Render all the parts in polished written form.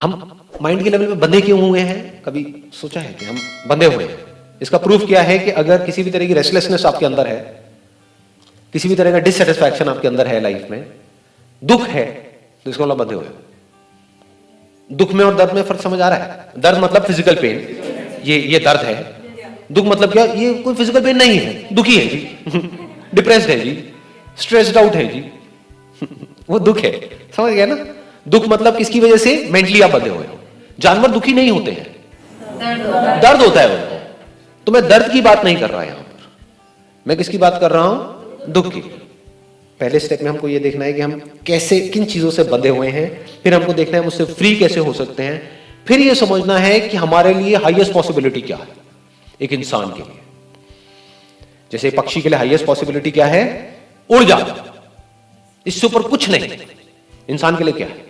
हम माइंड के लेवल पे बंधे क्यों हुए हैं? कभी सोचा है कि हम बंधे हुए हैं? इसका प्रूफ क्या है कि अगर किसी भी तरह की रेस्टलेसनेस आपके अंदर है, किसी भी तरह का डिससेटिस्फैक्शन आपके अंदर है लाइफ में, दुख है, तो इसको मतलब बंधे हुए हो। दुख में और दर्द में फर्क समझ आ रहा है? दर्द मतलब फिजिकल पेन, ये दर्द है। दुख मतलब क्या? ये कोई फिजिकल पेन नहीं है, दुखी है जी, डिप्रेस्ड है जी, स्ट्रेस्ड आउट है जी, वो दुख है। समझ गया ना? दुख मतलब किसकी वजह से मेंटली आप बंधे हुए हो। जानवर दुखी नहीं होते हैं, दर्द होता है उनको। तो मैं दर्द की बात नहीं कर रहा यहां पर, मैं किसकी बात कर रहा हूं? दुख की। पहले स्टेप में हमको यह देखना है कि हम कैसे, किन चीजों से बंधे हुए हैं, फिर हमको देखना है हम उससे फ्री कैसे हो सकते हैं, फिर यह समझना है कि हमारे लिए हाईएस्ट पॉसिबिलिटी क्या है एक इंसान के लिए। जैसे पक्षी के लिए हाईएस्ट पॉसिबिलिटी क्या है? उड़ जाना, इससे ऊपर कुछ नहीं। इंसान के लिए क्या है?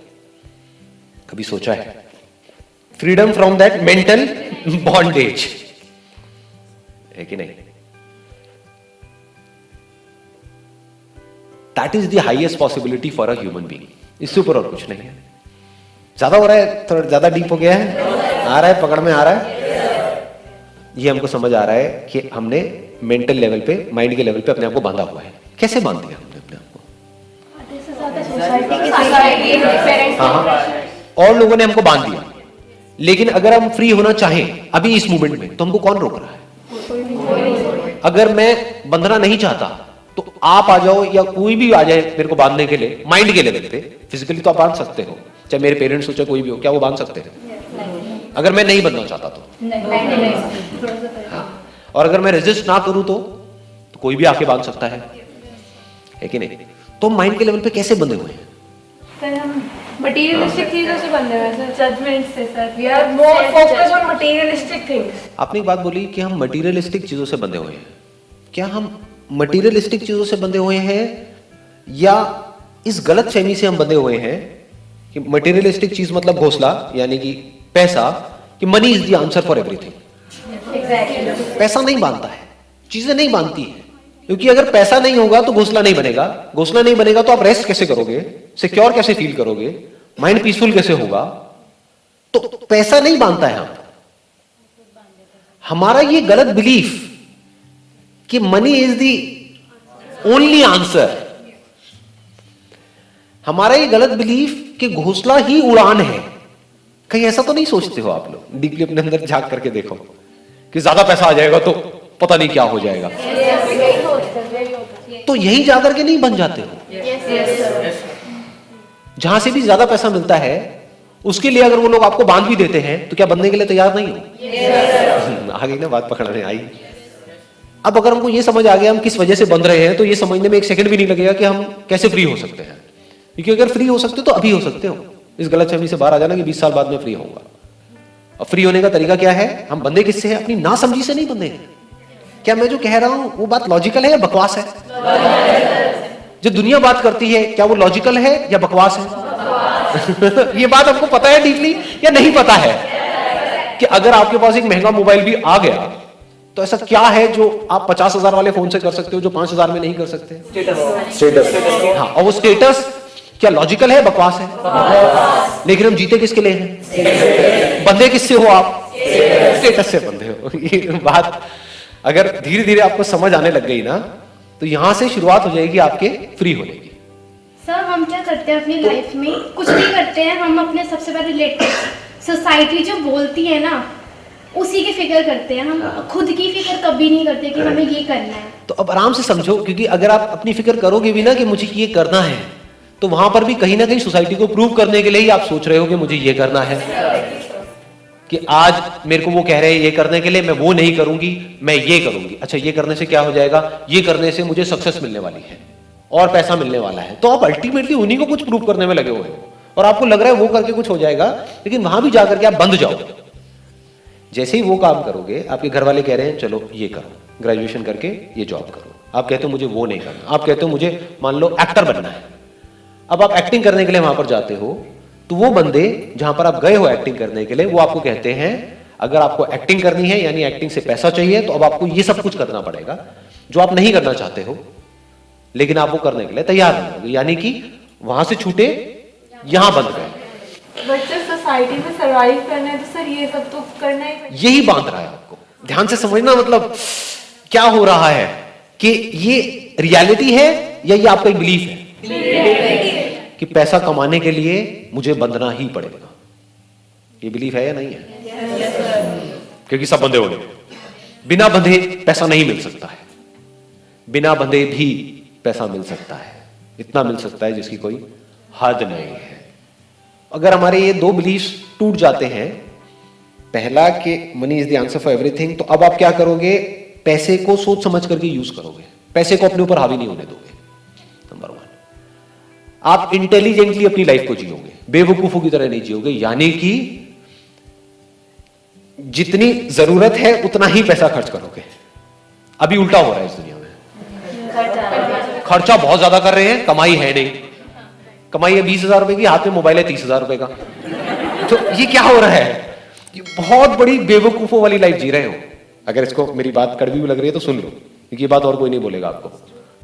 कभी सोचा है? Freedom from that mental bondage, है कि नहीं? That is the highest possibility for a human being. इससे ऊपर और कुछ नहीं है। ज्यादा हो रहा है? थोड़ा ज्यादा डीप हो गया है? आ रहा है, पकड़ में आ रहा है? ये हमको समझ आ रहा है कि हमने मेंटल लेवल पे, माइंड के लेवल पे अपने आप को बांधा हुआ है। कैसे बांध दिया हमने अपने आप को? हाँ, और लोगों ने हमको बांध दिया। लेकिन अगर हम फ्री होना चाहें अभी इस मूवमेंट में, तो हमको कौन रोक रहा है? अगर मैं बंधना नहीं चाहता तो आप आ जाओ या कोई भी आ जाए मेरे को बांधने के लिए। माइंड के लेवल पे फिजिकली तो आप बांध सकते हो, चाहे मेरे पेरेंट्स हो चाहे कोई भी हो, क्या वो बांध सकते हैं? अगर मैं नहीं बनना चाहता तो हाँ। और अगर मैं रेजिस्ट ना करूं तो कोई भी आके बांध सकता है कि नहीं? तो माइंड के लेवल पे कैसे बंधे हुए हैं? मटेरियलिस्टिक चीजों से बंधे हुए हैं, जजमेंट से sir. We are more focused on materialistic things. आपने एक बात बोली कि हम मटेरियलिस्टिक चीजों से बंधे हुए हैं। क्या हम मटेरियलिस्टिक चीजों से बंधे हुए हैं या इस गलत फहमी से हम बंधे हुए हैं कि मटेरियलिस्टिक चीज मतलब घोंसला, यानी कि पैसा, कि money is the answer for everything. पैसा नहीं बांधता है, चीजें नहीं बांधती है, क्योंकि अगर पैसा नहीं होगा तो घोंसला नहीं बनेगा। घोंसला नहीं बनेगा तो आप रेस्ट कैसे करोगे, सिक्योर कैसे फील करोगे, माइंड पीसफुल कैसे होगा? तो पैसा नहीं बांधता है। हमारा ये गलत बिलीफ कि money is the only answer, हमारा ये गलत बिलीफ कि घोंसला ही उड़ान है। कहीं ऐसा तो नहीं सोचते हो आप लोग? डीपली अपने अंदर झांक करके देखो कि ज्यादा पैसा आ जाएगा तो पता नहीं क्या हो जाएगा। तो यही जाकर के नहीं बन जाते हो? जहां से भी ज्यादा पैसा मिलता है उसके लिए अगर वो लोग आपको बांध भी देते हैं तो क्या बनने के लिए तैयार नहीं हो? आ गई ना बात, पकड़ने आई। अब अगर हमको ये समझ आ गया हम किस वजह से बंध रहे हैं, तो ये समझने में एक सेकंड भी नहीं लगेगा कि हम कैसे फ्री हो सकते हैं। क्योंकि अगर फ्री हो सकते हो तो अभी हो सकते हो। इस गलतफहमी से बाहर आ जाना कि 20 साल बाद में फ्री होऊंगा। अब फ्री होने का तरीका क्या है? हम बंधे किससे हैं? अपनी नासमझी से नहीं बंधे। क्या मैं जो कह रहा हूं वो बात लॉजिकल है या बकवास है? जो दुनिया बात करती है क्या वो लॉजिकल है या बकवास है? ये बात आपको पता है डीपली या नहीं पता है कि अगर आपके पास एक महंगा मोबाइल भी आ गया तो ऐसा क्या है जो आप 50,000 वाले फोन से कर सकते हो जो 5,000 में नहीं कर सकते? स्टेटस। हाँ, और वो स्टेटस क्या लॉजिकल है, बकवास है? लेकिन हम जीते किसके लिए हैं? बंधे किससे हो आप? स्टेटस से बंधे हो। ये बात अगर धीरे धीरे आपको समझ आने लग गई ना, तो यहां से शुरुआत हो जाएगी आपके फ्री होने की। सर हम क्या करते हैं अपनी लाइफ में, कुछ भी करते हैं हम अपने सबसे पहले रिलेटेड सोसाइटी जो बोलती है ना उसी की फिक्र करते हैं। हम खुद की फिक्र कभी नहीं करते कि हमें ये करना है। तो अब आराम से समझो, क्योंकि अगर आप अपनी फिक्र करोगे भी ना कि मुझे ये करना है, तो वहां पर भी कहीं ना कहीं सोसाइटी को प्रूव करने के लिए ही आप सोच रहे हो कि मुझे ये करना है, कि आज मेरे को वो कह रहे हैं ये करने के लिए, मैं वो नहीं करूंगी, मैं ये करूंगी। अच्छा, ये करने से क्या हो जाएगा? ये करने से मुझे सक्सेस मिलने वाली है और पैसा मिलने वाला है। तो आप अल्टीमेटली उन्हीं को कुछ प्रूव करने में लगे हुए हो और आपको लग रहा है वो करके कुछ हो जाएगा, लेकिन वहां भी जाकर के आप बंध जाओ। जैसे ही वो काम करोगे, आपके घर वाले कह रहे हैं चलो ये करो, ग्रेजुएशन करके ये जॉब करो, आप कहते हो मुझे वो नहीं करना, आप कहते हो मुझे मान लो एक्टर बनना है। अब आप एक्टिंग करने के लिए वहां पर जाते हो, तो वो बंदे जहां पर आप गए हो एक्टिंग करने के लिए, वो आपको कहते हैं अगर आपको एक्टिंग करनी है यानी एक्टिंग से पैसा चाहिए, तो अब आपको ये सब कुछ करना पड़ेगा जो आप नहीं करना चाहते हो, लेकिन आप वो करने के लिए तैयार नहीं होगे। यानी कि वहां से छूटे, यहां बंद गए। बच्चे सोसाइटी में सरवाइव करना है तो सर ये सब तो करना ही पड़ेगा। यही बांध रहा है आपको, ध्यान से समझना, मतलब क्या हो रहा है कि ये रियलिटी है या ये आपका एक बिलीफ है कि पैसा कमाने के लिए मुझे बंधना ही पड़ेगा। ये बिलीफ है या नहीं है? क्योंकि सब बंधे हो गए, बिना बंधे पैसा नहीं मिल सकता है, बिना बंधे भी पैसा मिल सकता है, इतना मिल सकता है जिसकी कोई हद नहीं है। अगर हमारे ये दो बिलीफ्स टूट जाते हैं, पहला कि money is the answer for everything, तो अब आप क्या करोगे, पैसे को सोच समझ करके यूज करोगे, पैसे को अपने ऊपर हावी नहीं होने दोगे। नंबर 1, आप इंटेलिजेंटली अपनी लाइफ को जियोगे, बेवकूफों की तरह नहीं जियोगे, यानी कि जितनी जरूरत है उतना ही पैसा खर्च करोगे। अभी उल्टा हो रहा है इस दुनिया में, खर्चा बहुत ज्यादा कर रहे हैं, कमाई है नहीं। कमाई है 20,000 रुपए की, हाथ में मोबाइल है 30,000 रुपए का। तो ये क्या हो रहा है, ये बहुत बड़ी बेवकूफों वाली लाइफ जी रहे हो। अगर इसको मेरी बात कड़वी भी लग रही है तो सुन लो, क्योंकि ये बात और कोई नहीं बोलेगा आपको।